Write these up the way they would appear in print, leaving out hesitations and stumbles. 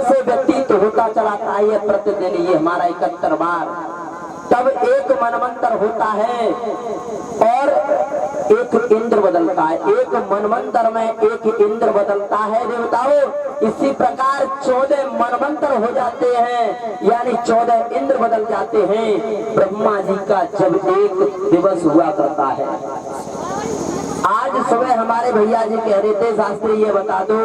से व्यतीत होता चला है प्रतिदिन ये हमारा 71 बार। तब एक मनवंतर होता है और एक इंद्र बदलता है, एक मनवंतर में एक इंद्र बदलता है देवताओं। इसी प्रकार 14 मनवंतर हो जाते हैं, यानी 14 इंद्र बदल जाते हैं ब्रह्मा जी का जब एक दिवस हुआ करता है। आज सुबह हमारे भैया जी कह रहे थे शास्त्री ये बता दो,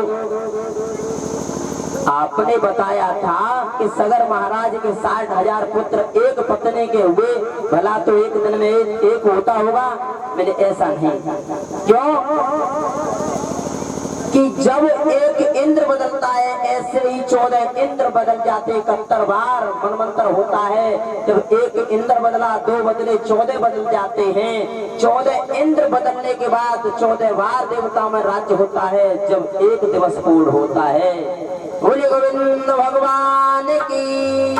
आपने बताया था कि सगर महाराज के 60,000 पुत्र एक पत्नी के हुए, भला तो एक दिन में एक होता होगा। मैंने ऐसा नहीं, क्यों कि जब एक इंद्र बदलता है ऐसे ही 14 इंद्र बदल जाते। 71 बार मनवंतर होता है। जब एक इंद्र बदला, 2 बदले, 14 बदल जाते हैं। 14 इंद्र बदलने के बाद 14 बार देवताओं में राज्य होता है जब एक दिवस पूर्ण होता है। बोले गोविंद भगवान की।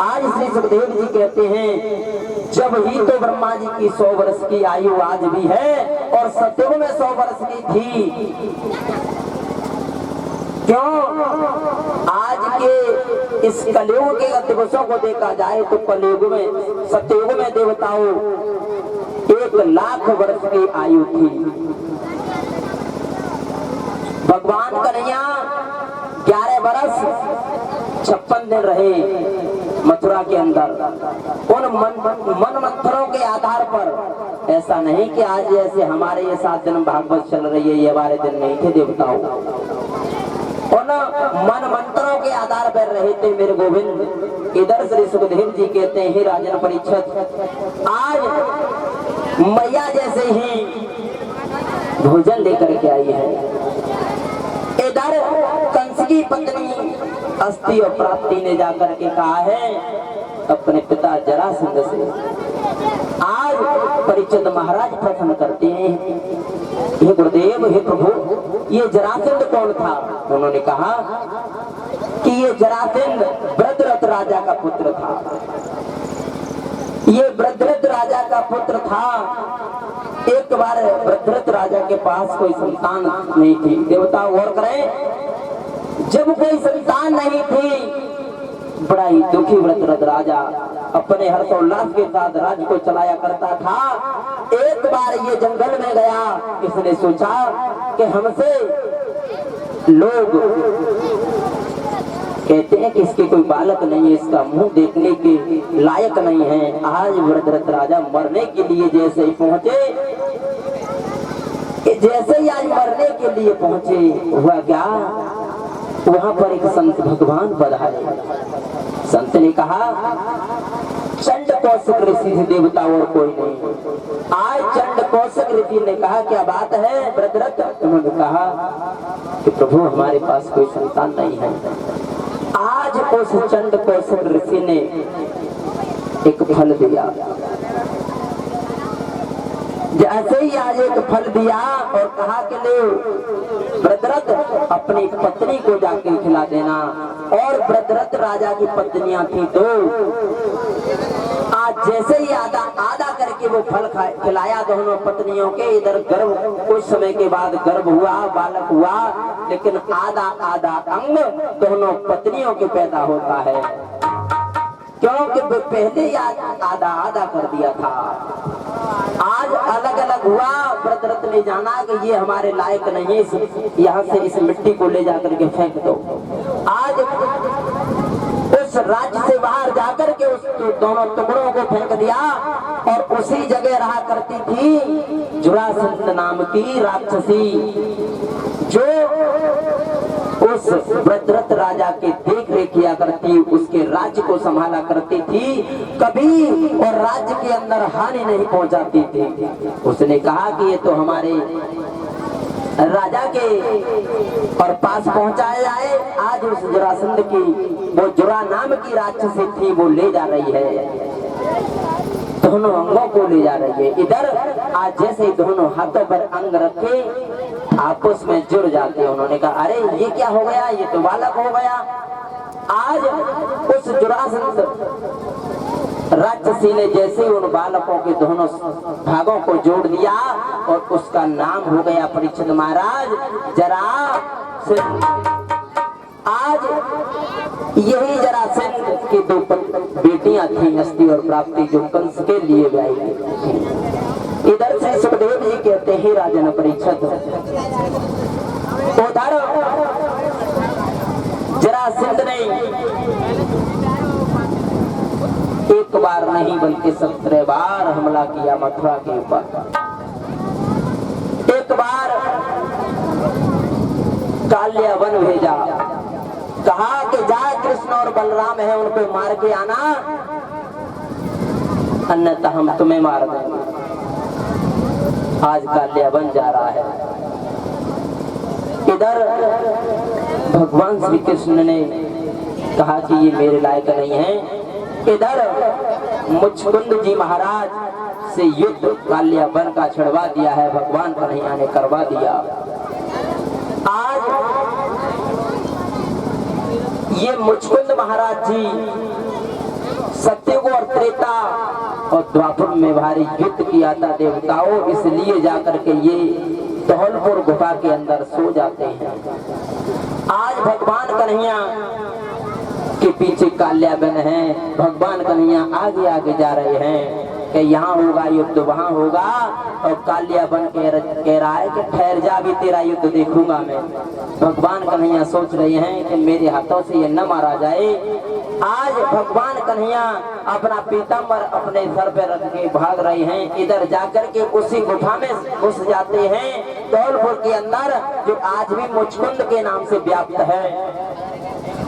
आज श्री सुखदेव जी कहते हैं जब ही तो ब्रह्मा जी की 100 वर्ष की आयु आज भी है और सतयुग में 100 वर्ष की थी। क्यों? आज के इस कलयुग के दिवसों को देखा जाए तो कलयुग में, सतयुग में देवताओं 1 लाख वर्ष की आयु थी। भगवान कन्हैया 11 वर्ष 56 दिन रहे मथुरा के अंदर। उन मन मंत्रों के आधार पर, ऐसा नहीं कि आज जैसे हमारे ये 7 दिन भागवत चल रही है ये 12 दिन नहीं थे देवताओं। उन मन मंत्रों के आधार पर रहे थे मेरे गोविंद। इधर श्री सुखदेव जी कहते हैं राजन परीक्षित, आज मैया जैसे ही भोजन लेकर के आई है। इधर कंस की पत्नी अस्ति और प्राप्ति ने जाकर के कहा है अपने पिता जरासंध से। आज परीक्षित महाराज प्रश्न करते हैं, हे गुरुदेव, हे प्रभु, ये जरासंध कौन था? उन्होंने कहा कि ये जरासंध वृत्रथ राजा का पुत्र था। ये वृत्रथ राजा का पुत्र था। एक बार वृत्रथ राजा के पास कोई संतान नहीं थी। देवता गौर करें, जब कोई संतान नहीं थी, बड़ा ही दुखी वृत्रथ राजा अपने हर्षोल्लास के साथ राज्य को चलाया करता था। एक बार ये जंगल में गया, इसने सोचा कि हमसे लोग कहते हैं कि इसके कोई बालक नहीं है, इसका मुंह देखने के लायक नहीं है। आज वृत्रथ राजा मरने के लिए जैसे ही पहुंचे, जैसे ही आज मरने के लिए पहुंचे, हुआ क्या, वहां पर एक संत भगवान पधारे। संत ने कहा चंड कौशिक ऋषि से देवता और कोई नहीं। आज चंड कौशिक ऋषि ने कहा क्या बात है वृत्रथ? उन्होंने कहा कि प्रभु हमारे पास कोई संतान नहीं है। आज उस चंड कौशिक ऋषि ने एक फल दिया। जैसे ही आज एक फल दिया और कहा कि ले वृत्रथ अपनी पत्नी को जाके खिला देना। और वृत्रथ राजा की पत्नियां थी 2। आज जैसे ही आधा आधा करके वो फल खिलाया दोनों पत्नियों के, इधर गर्भ, कुछ समय के बाद गर्भ हुआ, बालक हुआ, लेकिन आधा आधा अंग दोनों पत्नियों के पैदा होता है। क्योंकि पहले ही आधा आधा कर दिया था। आज अलग अलग हुआ। वृत्रथ ने जाना कि ये हमारे लायक नहीं है, यहाँ से इस मिट्टी को ले जाकर के फेंक दो। आज उस राज्य से बाहर जाकर के उस दोनों टुकड़ों को फेंक दिया और उसी जगह रहा करती थी जुरासंध नाम की राक्षसी, जो उस वृत्रथ राजा के देख रेख किया करती, उसके राज्य को संभाला करती थी, कभी और राज्य के अंदर हानि नहीं पहुंचाती थी। उसने कहा कि ये तो हमारे राजा के और पास पहुंचाया जाए। आज उस जुरासंध की, वो जुरा नाम की राक्षसी थी, वो ले जा रही है, दोनों अंगों को ले जा रही है। इधर आज जैसे दोनों हाथों पर अंग रखे आपस में जुड़ जाते हैं। उन्होंने कहा अरे ये क्या हो गया, ये तो बालक हो गया। आज उस जुरासंध राक्षसी ने जैसे उन बालकों के दोनों भागों को जोड़ दिया और उसका नाम हो गया परीक्षित महाराज जरासंध। आज यही जरासंध की दो बेटियां थी, हस्ती और प्राप्ति, जो कंस के लिए ब्याही थी। इधर से सुखदेव जी कहते हैं राजन परीक्षित, उधर जरासंध ने एक बार नहीं बल्कि 17 बार हमला किया मथुरा के ऊपर। एक बार काल्यावन भेजा, कहा कि जा कृष्ण और बलराम है उनको मार के आना, अन्यथा हम तुम्हें मार देंगे। आज काल्यावन जा रहा है। इधर भगवान श्री कृष्ण ने कहा कि ये मेरे लायक नहीं है। इधर मुचकुंद जी महाराज से युद्ध काल्यावन का छुड़वा दिया है, भगवान कन्हैया ने करवा दिया। आज ये मुचकुंद महाराज जी सत्ययुग और त्रेता और द्वापर में भारी युद्ध किया था देवताओं, इसलिए जाकर के ये धौलपुर गुफा के अंदर सो जाते हैं। आज भगवान कन्हैया के पीछे काल्यावन है, भगवान कन्हैया आगे आगे जा रहे हैं कि यहाँ होगा युद्ध, वहाँ होगा, और काल्यावन कह रहा है कि ठहर जा, भी तेरा युद्ध देखूंगा मैं। भगवान कन्हैया सोच रहे हैं कि मेरे हाथों से ये न मारा जाए। आज भगवान कन्हैया अपना पीताम्बर अपने सर पे रख के भाग रहे हैं। इधर जाकर के उसी गुफा में घुस जाते हैं, धौलपुर के अंदर, जो आज भी मुचकुंद के नाम से व्याप्त है।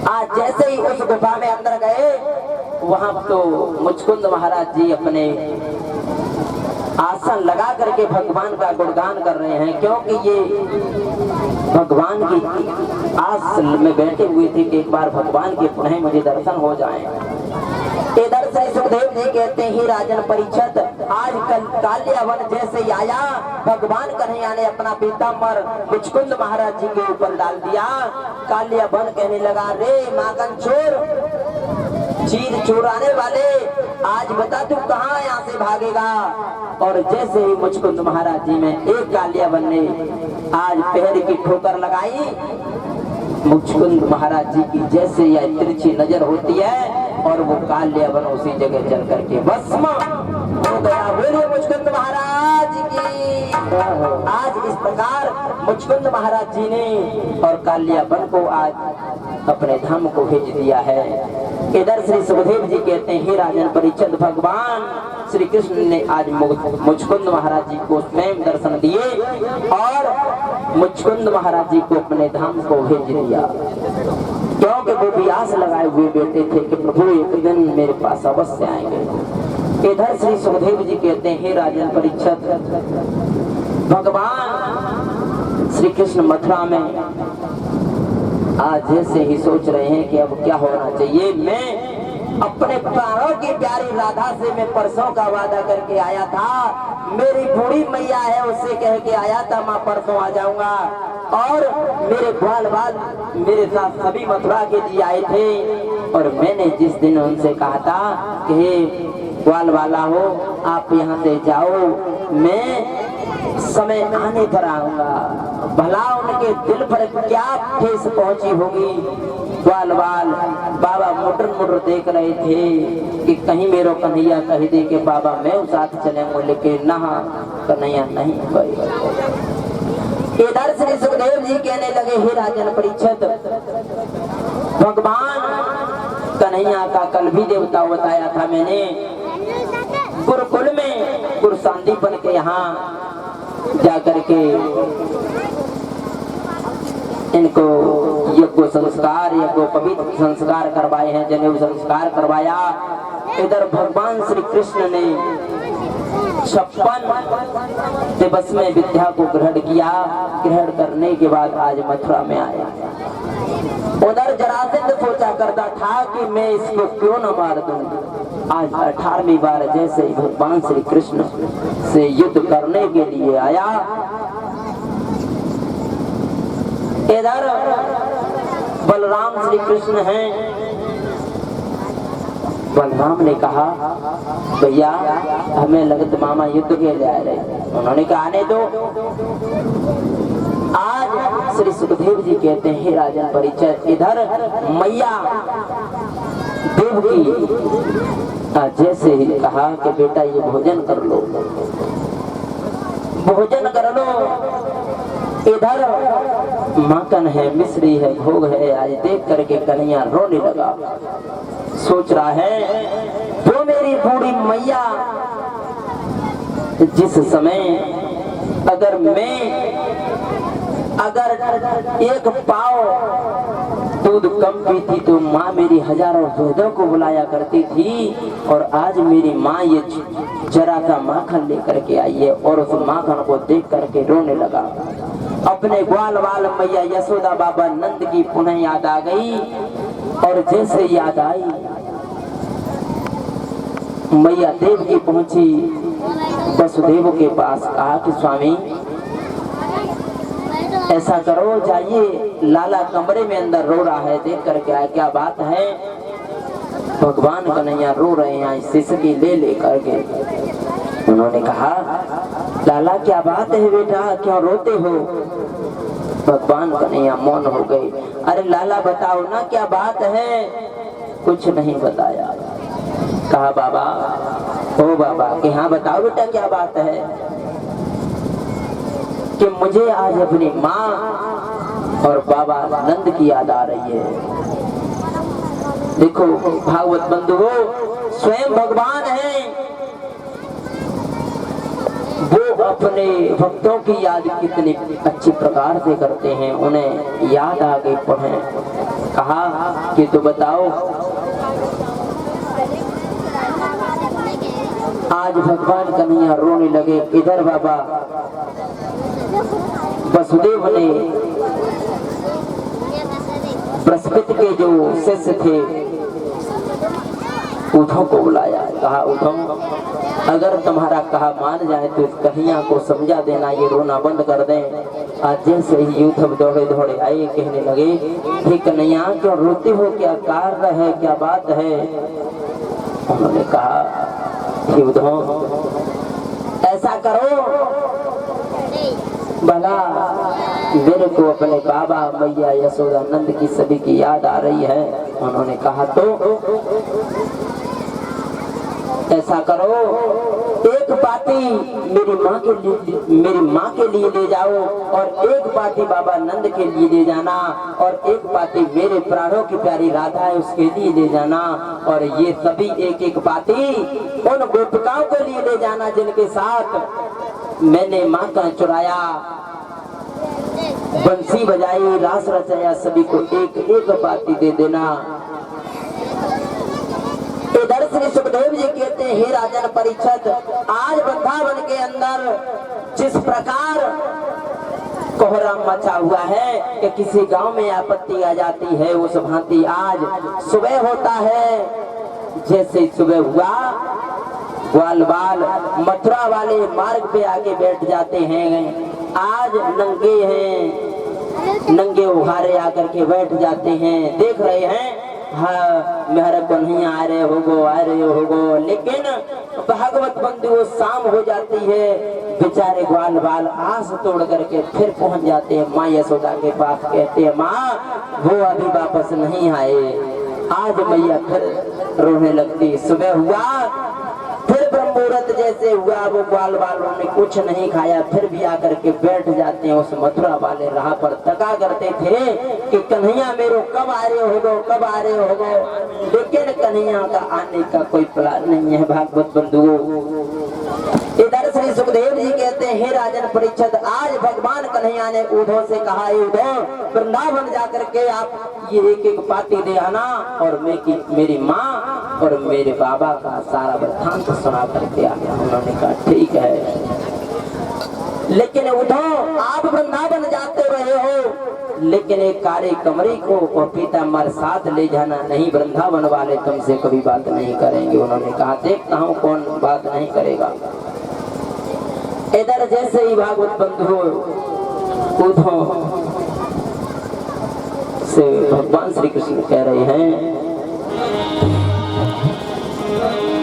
आज जैसे ही उस गुफा में अंदर गए, वहां तो मुचकुंद महाराज जी अपने आसन लगा करके भगवान का गुणगान कर रहे हैं, क्योंकि ये भगवान की आस में बैठे हुए थे कि एक बार भगवान के पुनः मुझे दर्शन हो जाएं। इधर से सुखदेव जी कहते हैं राजन परीक्षित, आज कल काल्यावन जैसे आया, भगवान कन्हैया ने अपना पीताम्बर मुचकुंद महाराज जी के ऊपर डाल दिया। काल्यावन कहने लगा, रे माखन चोर, चीज चुराने वाले, आज बता तू कहाँ यहाँ से भागेगा। और जैसे ही मुचकुंद महाराज जी में एक काल्यावन ने आज पैर की ठोकर लगाई, मुचकुंद महाराज जी की जैसे यह तिरछी नजर होती है और वो काल्यावन उसी जगह चल करके भस्म हो गया। बोलिए मुचकुंद महाराज की। आज इस प्रकार मुचकुंद महाराज जी ने और काल्यावन को आज अपने धाम को भेज दिया है। इधर श्री सुखदेव जी कहते हैं, राजन परीक्षित, भगवान श्री कृष्ण ने आज मुचकुंद महाराज जी को स्वयं दर्शन दिए और मुचकुंद महाराज जी को अपने धाम को भेज दिया, क्योंकि वो भी आस लगाए हुए बैठे थे कि प्रभु एक दिन मेरे पास अवश्य आएंगे। इधर श्री सुखदेव जी कहते हैं, राजन परीक्षित, भगवान श्री कृष्ण मथुरा में आज जैसे ही सोच रहे हैं कि अब क्या होना चाहिए। मैं अपने प्राणों की प्यारी राधा से मैं परसों का वादा करके आया था, मेरी बूढ़ी मैया है उससे कह के आया था मैं परसों आ जाऊंगा, और मेरे ग्वाल बाल मेरे साथ सभी मथुरा के लिए आए थे, और मैंने जिस दिन उनसे कहा था कि हे ग्वाल वाला हो आप यहाँ से जाओ, मैं समय आने पर आऊंगा। भला उनके दिल पर क्या ठेस पहुंची होगी। ग्वाल बाल बाबा मुटर मुटर देख रहे थे कि कहीं मेरो कन्हैया कह दे कि बाबा मैं उस साथ चलेंगे, लेकिन नहा कन्हैया नहीं गए। इधर श्री सुखदेव जी कहने लगे, हे राजन परीक्षित, भगवान कन्हैया का कल भी देवता बताया था मैंने, गुरुकुल में गुरु सांदीपन के यहाँ जाकर के इनको यज्ञ संस्कार, यज्ञ पवित्र संस्कार करवाए हैं, जनेऊ संस्कार करवाया। इधर भगवान श्री कृष्ण ने 56 दिवस में विद्या को ग्रहण किया। ग्रहण करने के बाद आज मथुरा में आया। उधर जरासंध सोचा करता था कि मैं इसको क्यों न मार दूं। आज 18वीं बार जैसे ही भगवान श्री कृष्ण से युद्ध करने के लिए आया, इधर बलराम श्री कृष्ण हैं। बलराम ने कहा, भैया हमें लगत मामा युद्ध के लिए आ रहे। उन्होंने कहा आने दो। आज श्री सुखदेव जी कहते हैं हे राजन परीक्षित, इधर मैया देवकी जैसे ही कहा कि बेटा ये भोजन कर लो, भोजन कर लो, इधर माखन है, मिश्री है, भोग है, आज देख करके कन्हैया रोने लगा। सोच रहा है जो मेरी बूढ़ी मैया जिस समय अगर एक पाव दूध कम पीती तो माँ मेरी हजारों दूधों को बुलाया करती थी, और आज मेरी माँ ये जरा सा माखन लेकर के आई है, और उस माखन को देख करके रोने लगा। अपने ग्वाल वाल मैया यशोदा बाबा नंद की पुनः याद आ गई, और जैसे याद आई मैया देव की पहुंची वसुदेव के पास, कहा कि स्वामी ऐसा करो, जाइए लाला कमरे में अंदर रो रहा है, देख करके आए क्या बात है। भगवान कन्हैया रो रहे हैं, सिसकी ले लेकर के। उन्होंने कहा लाला क्या बात है बेटा, क्यों रोते हो। भगवान कन्हैया मौन हो गए। अरे लाला बताओ ना क्या बात है। कुछ नहीं बताया। कहा बाबा, ओ बाबा कि हाँ बताओ बेटा क्या बात है, कि मुझे आज अपनी माँ और बाबा नंद की याद आ रही है। देखो भागवत बंधुओं, स्वयं भगवान हैं, वो अपने भक्तों की याद कितनी अच्छी प्रकार से करते हैं। उन्हें याद आ गई, पढ़े। कहा कि तो बताओ, आज भगवान कन्हैया रोने लगे। इधर बाबा वसुदेव ने बृहस्पति के जो शिष्य थे उद्धव को बुलाया। कहा उद्धव, अगर तुम्हारा कहा मान जाए तो कन्हैया को समझा देना, ये रोना बंद कर दें। आज जैसे ही उद्धव दौड़े दौड़े आए, कहने लगे हे कन्हैया क्यों रोते हो, क्या कार्य है, क्या बात है। उन्होंने कहा कि उद्धव ऐसा करो, भला मेरे को अपने बाबा मैया यशोदा नंद की सभी की याद आ रही है। उन्होंने कहा तो ऐसा करो, एक पाती मेरी माँ के लिए ले जाओ, और एक पाती बाबा नंद के लिए ले जाना, और एक पाती मेरे प्राणों की प्यारी राधा है उसके लिए ले जाना, और ये सभी एक एक पाती उन गोपिकाओं के लिए ले जाना जिनके साथ मैंने माखन चुराया, बंसी बजाई, रास रचाया, सभी को एक एक पाती दे देना। इधर श्री सुखदेव जी कहते हैं हे राजन परीक्षित, आज वृंदावन के अंदर जिस प्रकार कोहराम मचा हुआ है कि किसी गांव में आपत्ति आ जाती है, उस भांति आज सुबह होता है। जैसे सुबह हुआ, ग्वाल बाल मथुरा वाले मार्ग पे आके बैठ जाते हैं। आज नंगे हैं, नंगे उघारे आकर के बैठ जाते हैं, देख रहे हैं हाँ मेहर कन्हैया आ रहे होगो। लेकिन भागवत बंधु शाम हो जाती है, बेचारे ग्वाल बाल आस तोड़ करके फिर पहुंच जाते हैं माँ यशोदा के पास। कहते हैं माँ वो अभी वापस नहीं आए। आज मैया फिर रोने लगती। सुबह हुआ, फिर ब्रह्ममुहूर्त जैसे हुआ, वो ग्वाल बालों ने कुछ नहीं खाया, फिर भी आकर के बैठ जाते हैं उस मथुरा वाले राह पर। तका करते थे कि कन्हैया मेरो कब आ रहे होगो। लेकिन कन्हैया का आने का कोई प्लान नहीं है। भागवत बंधुओं, इधर श्री सुखदेव जी कहते हैं हे राजन परीक्षित, आज भगवान कन्हैया ने उद्धव से कहा, उद्धव वृंदावन जाकर के आप ये एक एक पाती दे आना, और मेरी माँ और मेरे बाबा का सारा वृत्तांत सुना करके आ गया। उन्होंने कहा ठीक है, लेकिन उद्धव आप वृंदावन जाते रहे हो, लेकिन एक काले कमरे को और पीताम्बर साथ ले जाना नहीं, वृंदावन वाले तुमसे कभी बात नहीं करेंगे। उन्होंने कहा देखता हूँ कौन बात नहीं करेगा। इधर जैसे ही भागवत बंधु उद्धव से भगवान श्री कृष्ण कह रहे हैं